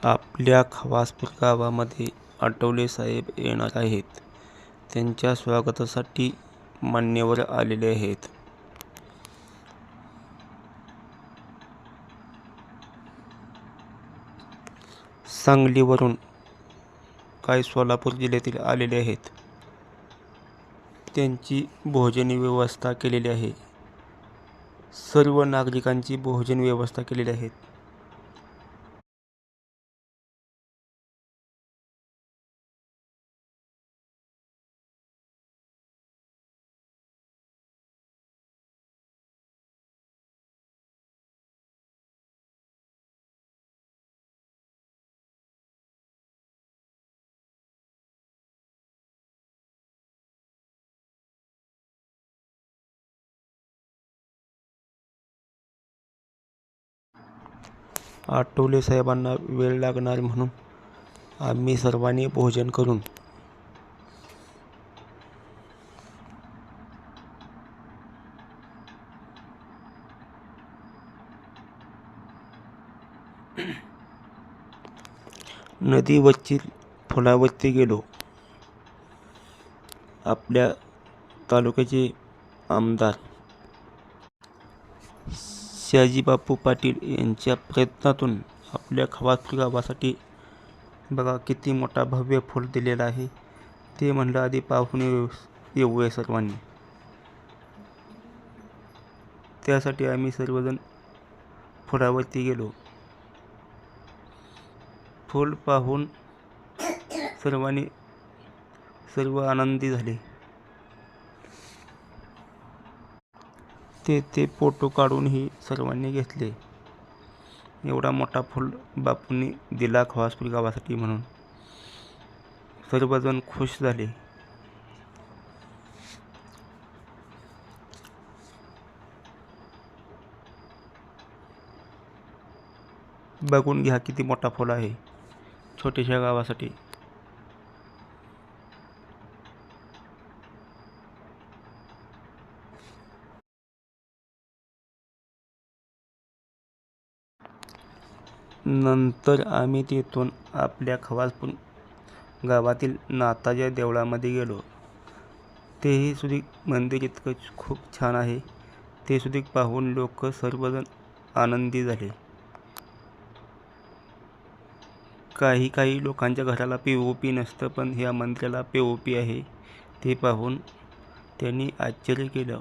आपल्या खवासपूर गावामध्ये आठवले साहेब येणार आहेत. त्यांच्या स्वागतासाठी मान्यवर आलेले आहेत. सांगलीवरून काही सोलापूर जिल्ह्यातील आलेले आहेत. त्यांची भोजन व्यवस्था केलेली आहे. सर्व नागरिकांची भोजन व्यवस्था केलेली आहे. आठवले साहेबांना वेळ लागणार म्हणून आम्ही सर्वांनी भोजन करून नदीवरची पुलावरती गेलो. आपल्या तालुक्याचे आमदार शहाजीबापू पाटील यांच्या प्रयत्नातून आपल्या खवासपूर गावासाठी बघा किती मोठा भव्य फूल दिलेला आहे. ते म्हणलं आधी पाहून येऊया सर्वांनी. त्यासाठी आम्ही सर्वजण फुलावरती गेलो. फूल पाहून सर्व आनंदी झाले. ते फोटो काढूनही सर्वांनी घेतले. एवढा मोठा फूल बापूंनी दिला खवासपूर गावासाठी म्हणून सर्वजण खुश झाले. बघून घ्या किती मोठा फूल आहे छोट्याशा गावासाठी. नंतर आम्ही तिथून आपल्या खवासपूर गावातील नाथाच्या देवळामध्ये गेलो. तेही सुद्धा मंदिर इतकं खूप छान आहे. ते सुद्धा पाहून लोक सर्वजण आनंदी झाले. काही लोकांच्या घराला POP नसतं, पण ह्या मंदिराला POP आहे. ते पाहून त्यांनी आश्चर्य केलं.